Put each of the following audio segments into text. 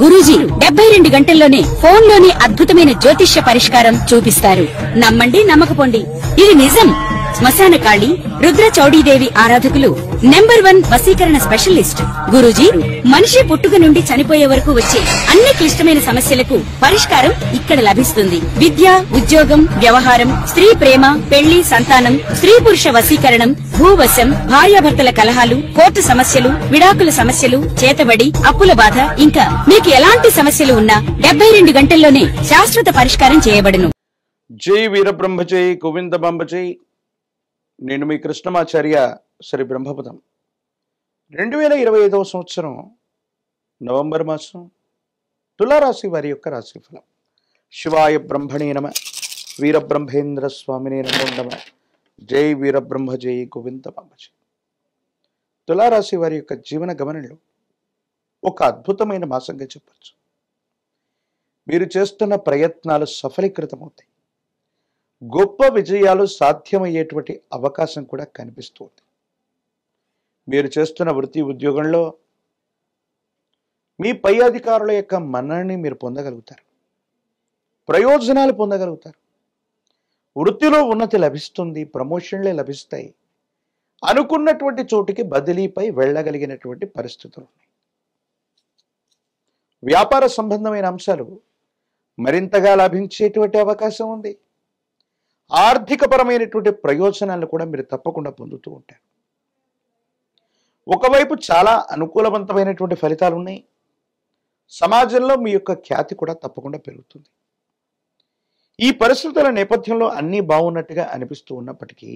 గురూజీ 72 గంటల్లోనే ఫోన్ లోని అద్భుతమైన జ్యోతిష్య పరిష్కారం చూపిస్తారు. నమ్మండి, నమ్మకపోండి, ఇది నిజం. శ్మశాన కాళి రుద్ర చౌడీదేవి ఆరాధకులు నంబర్ 1 వశీకరణ స్పెషలిస్ట్. గురూజీ మనిషి పుట్టుక నుండి చనిపోయే వరకు వచ్చే అన్ని క్లిష్టమైన సమస్యలకు పరిష్కారం ఇక్కడ లభిస్తుంది. విద్య, ఉద్యోగం, వ్యవహారం, స్త్రీ ప్రేమ, పెళ్లి, సంతానం, స్త్రీ పురుష వశీకరణం, భూవశం, భార్యాభర్తల కలహాలు, కోర్టు సమస్యలు, విడాకుల సమస్యలు, చేతబడి, అప్పుల బాధ, ఇంకా మీకు ఎలాంటి సమస్యలు ఉన్నా 72 గంటల్లోనే శాశ్వత పరిష్కారం చేయబడును. జై వీరబ్రహ్మ జై గోవిందబాంబ జై. నేను మీ కృష్ణమాచార్య శ్రీ బ్రహ్మపదం. 2025వ సంవత్సరం నవంబర్ మాసం తులారాశి వారి యొక్క రాశిఫలం. శివాయ బ్రహ్మణే నమ, వీరబ్రహ్మేంద్ర స్వామినే నమ. జై వీరబ్రహ్మ జై గోవిందబాంబ జై. తులారాశి వారి యొక్క జీవన గమనంలో ఒక అద్భుతమైన మాసంగా చెప్పచ్చు. మీరు చేస్తున్న ప్రయత్నాలు సఫలీకృతమవుతాయి. గొప్ప విజయాలు సాధ్యమయ్యేటువంటి అవకాశం కూడా కనిపిస్తుంది. మీరు చేస్తున్న వృత్తి ఉద్యోగంలో మీ పై అధికారుల యొక్క మన్ననని మీరు పొందగలుగుతారు, ప్రయోజనాలు పొందగలుగుతారు. వృత్తిలో ఉన్నతి లభిస్తుంది, ప్రమోషన్లే లభిస్తాయి. అనుకున్నటువంటి చోటికి బదిలీపై వెళ్ళగలిగినటువంటి పరిస్థితులు ఉన్నాయి. వ్యాపార సంబంధమైన అంశాలు మరింతగా లభించేటువంటి అవకాశం ఉంది. ఆర్థికపరమైనటువంటి ప్రయోజనాలను కూడా మీరు తప్పకుండా పొందుతూ ఉంటారు. ఒకవైపు చాలా అనుకూలవంతమైనటువంటి ఫలితాలు ఉన్నాయి. సమాజంలో మీ యొక్క ఖ్యాతి కూడా తప్పకుండా పెరుగుతుంది. ఈ పరిస్థితుల నేపథ్యంలో అన్నీ బాగున్నట్టుగా అనిపిస్తూ ఉన్నప్పటికీ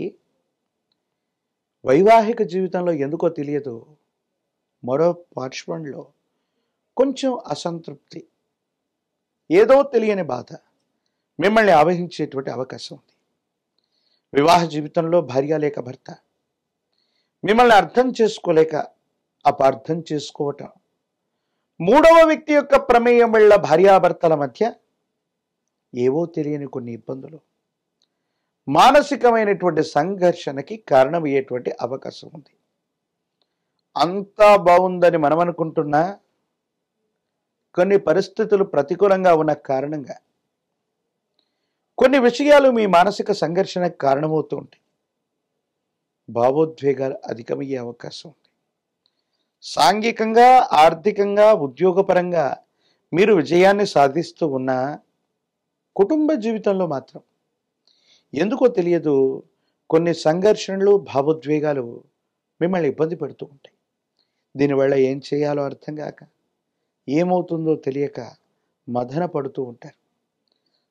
వైవాహిక జీవితంలో ఎందుకో తెలియదు మరో పార్శ్వంలో కొంచెం అసంతృప్తి, ఏదో తెలియని బాధ మిమ్మల్ని ఆవహించేటువంటి అవకాశం ఉంది. వివాహ జీవితంలో భార్య లేక భర్త మిమ్మల్ని అర్థం చేసుకోలేక అపార్థం చేసుకోవటం, మూడవ వ్యక్తి యొక్క ప్రమేయం వల్ల భార్యాభర్తల మధ్య ఏవో తెలియని కొన్ని ఇబ్బందులు, మానసికమైనటువంటి సంఘర్షణకి కారణమయ్యేటువంటి అవకాశం ఉంది. అంతా బాగుందని మనం అనుకుంటున్నా కొన్ని పరిస్థితులు ప్రతికూలంగా ఉన్న కారణంగా కొన్ని విషయాలు మీ మానసిక సంఘర్షణకు కారణమవుతూ ఉంటాయి. భావోద్వేగాలు అధికమయ్యే అవకాశం ఉంది. సాంఘికంగా, ఆర్థికంగా, ఉద్యోగపరంగా మీరు విజయాన్ని సాధిస్తూ ఉన్న కుటుంబ జీవితంలో మాత్రం ఎందుకో తెలియదు కొన్ని సంఘర్షణలు, భావోద్వేగాలు మిమ్మల్ని ఇబ్బంది పెడుతూ ఉంటాయి. దీనివల్ల ఏం చేయాలో అర్థం కాక, ఏమవుతుందో తెలియక మదన పడుతూ ఉంటారు.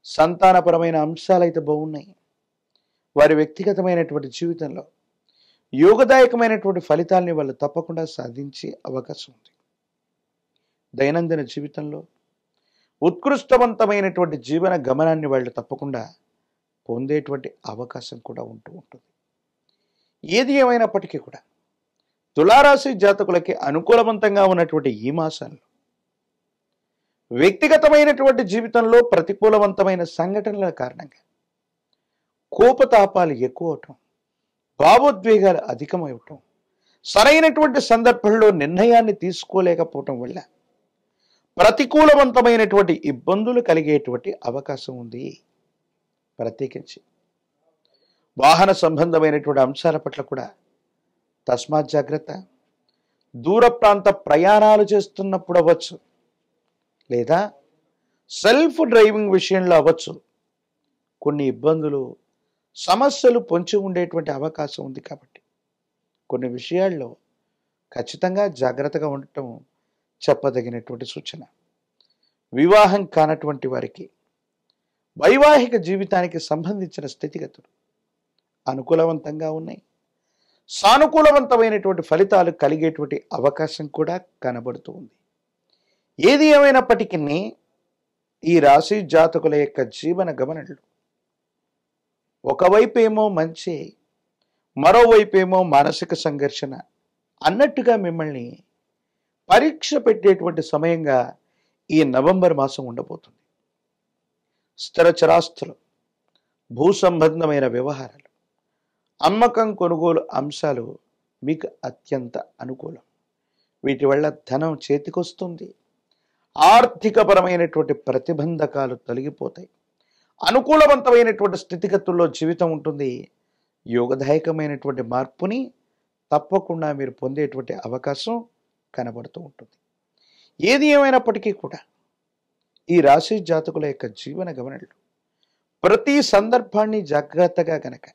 సంతానపరమైన అంశాలైతే బాగున్నాయి. వారి వ్యక్తిగతమైనటువంటి జీవితంలో యోగదాయకమైనటువంటి ఫలితాలని వాళ్ళు తప్పకుండా సాధించే అవకాశం ఉంది. దైనందిన జీవితంలో ఉత్కృష్టవంతమైనటువంటి జీవన గమనాన్ని వాళ్ళు తప్పకుండా పొందేటువంటి అవకాశం కూడా ఉంటూ ఉంటుంది. ఏది ఏమైనప్పటికీ కూడా తులారాశి జాతకులకి అనుకూలవంతంగా ఉన్నటువంటి ఈ మాసాల్లో వ్యక్తిగతమైనటువంటి జీవితంలో ప్రతికూలవంతమైన సంఘటనల కారణంగా కోపతాపాలు ఎక్కువ అవటం, భావోద్వేగాలు అధికమవటం, సరైనటువంటి సందర్భంలో నిర్ణయాన్ని తీసుకోలేకపోవటం వల్ల ప్రతికూలవంతమైనటువంటి ఇబ్బందులు కలిగేటువంటి అవకాశం ఉంది. ప్రత్యేకించి వాహన సంబంధమైనటువంటి అంశాల పట్ల కూడా తస్మాత్ జాగ్రత్త. దూర ప్రాంత ప్రయాణాలు చేస్తున్నప్పుడు అవ్వచ్చు, లేదా సెల్ఫ్ డ్రైవింగ్ విషయంలో అవ్వచ్చు, కొన్ని ఇబ్బందులు, సమస్యలు పొంచి ఉండేటువంటి అవకాశం ఉంది. కాబట్టి కొన్ని విషయాల్లో ఖచ్చితంగా జాగ్రత్తగా ఉండటం చెప్పదగినటువంటి సూచన. వివాహం కానటువంటి వారికి వైవాహిక జీవితానికి సంబంధించిన స్థితిగతులు అనుకూలవంతంగా ఉన్నాయి. సానుకూలవంతమైనటువంటి ఫలితాలు కలిగేటువంటి అవకాశం కూడా కనబడుతూ ఉంది. ఏది ఏమైనప్పటికీ ఈ రాశి జాతకుల యొక్క జీవన గమనంలో ఒకవైపేమో మంచి, మరోవైపేమో మానసిక సంఘర్షణ అన్నట్టుగా మిమ్మల్ని పరీక్ష పెట్టేటువంటి సమయంగా ఈ నవంబర్ మాసం ఉండబోతుంది. స్థిర చరాస్తులు, భూ సంబంధమైన వ్యవహారాలు, అమ్మకం కొనుగోలు అంశాలు మీకు అత్యంత అనుకూలం. వీటి వల్ల ధనం చేతికొస్తుంది, ఆర్థికపరమైనటువంటి ప్రతిబంధకాలు తొలగిపోతాయి. అనుకూలవంతమైనటువంటి స్థితిగతుల్లో జీవితం ఉంటుంది. యోగదాయకమైనటువంటి మార్పుని తప్పకుండా మీరు పొందేటువంటి అవకాశం కనబడుతూ ఉంటుంది. ఏది ఏమైనప్పటికీ కూడా ఈ రాశి జాతకుల యొక్క జీవన గమనంలో ప్రతి సందర్భాన్ని జాగ్రత్తగా గనక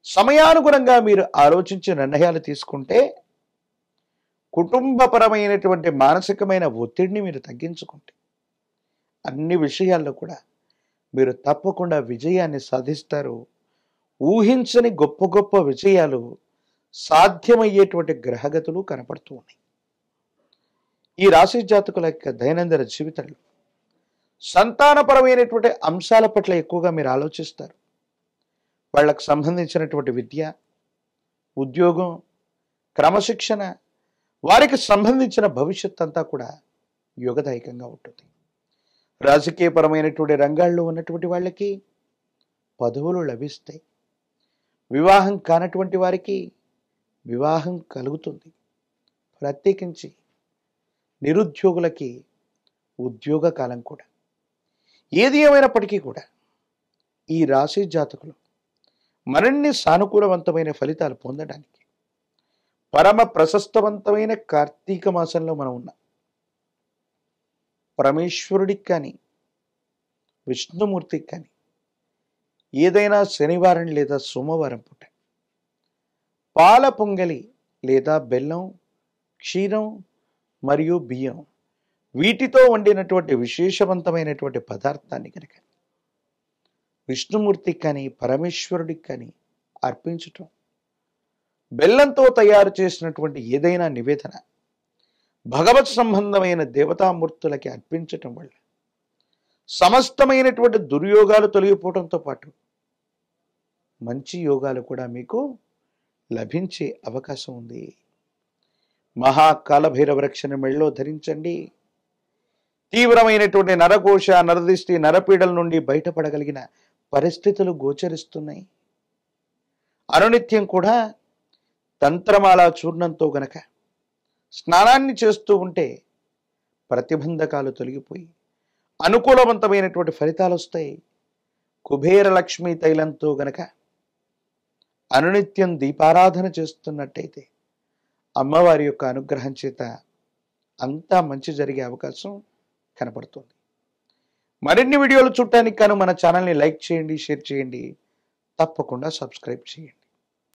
సమయానుగుణంగా మీరు ఆలోచించి నిర్ణయాలు తీసుకుంటే కుటుంబపరమైనటువంటి మానసికమైన ఒత్తిడిని మీరు తగ్గించుకుంటే అన్ని విషయాల్లో కూడా మీరు తప్పకుండా విజయాన్ని సాధిస్తారు. ఊహించని గొప్ప గొప్ప విజయాలు సాధ్యమయ్యేటువంటి గ్రహగతులు కనపడుతూ ఉన్నాయి. ఈ రాశి జాతకుల యొక్క దైనందిన జీవితంలో సంతానపరమైనటువంటి అంశాల పట్ల ఎక్కువగా మీరు ఆలోచిస్తారు. వాళ్ళకు సంబంధించినటువంటి విద్య, ఉద్యోగం, క్రమశిక్షణ, వారికి సంబంధించిన భవిష్యత్ అంతా కూడా యోగదాయకంగా ఉంటుంది. రాజకీయపరమైనటువంటి రంగాల్లో ఉన్నటువంటి వాళ్ళకి పదవులు లభిస్తాయి. వివాహం కానటువంటి వారికి వివాహం కలుగుతుంది. ప్రత్యేకించి నిరుద్యోగులకి ఉద్యోగ కాలం కూడా. ఏది ఏమైనప్పటికీ కూడా ఈ రాశి జాతకులు మరిన్ని సానుకూలవంతమైన ఫలితాలు పొందడానికి పరమ ప్రశస్తవంతమైన కార్తీక మాసంలో మనం ఉన్నాం. పరమేశ్వరుడికి కానీ విష్ణుమూర్తికి కానీ ఏదైనా శనివారం లేదా సోమవారం పూట పాల పొంగలి లేదా బెల్లం, క్షీరం మరియు బియ్యం వీటితో వండినటువంటి విశేషవంతమైనటువంటి పదార్థాన్ని కనుక విష్ణుమూర్తికి కానీ పరమేశ్వరుడికి కానీ అర్పించటం, బెల్లంతో తయారు చేసినటువంటి ఏదైనా నివేదన భగవత్ సంబంధమైన దేవతామూర్తులకి అర్పించటం వల్ల సమస్తమైనటువంటి దుర్యోగాలు తొలగిపోవడంతో పాటు మంచి యోగాలు కూడా మీకు లభించే అవకాశం ఉంది. మహాకాలభైరవ రక్షణ మెళ్ళలో ధరించండి. తీవ్రమైనటువంటి నరకోశ, నరదిష్టి, నరపీడల నుండి బయటపడగలిగిన పరిస్థితులు గోచరిస్తున్నాయి. అనునిత్యం కూడా తంత్రమాల చూర్ణంతో గనక స్నానాన్ని చేస్తూ ఉంటే ప్రతిబంధకాలు తొలగిపోయి అనుకూలవంతమైనటువంటి ఫలితాలు వస్తాయి. కుబేర లక్ష్మీ తైలంతో గనక అనునిత్యం దీపారాధన చేస్తున్నట్టయితే అమ్మవారి యొక్క అనుగ్రహం చేత అంతా మంచి జరిగే అవకాశం కనపడుతుంది. మరిన్ని వీడియోలు చూడటానికి గాను మన ఛానల్ని లైక్ చేయండి, షేర్ చేయండి, తప్పకుండా సబ్స్క్రైబ్ చేయండి.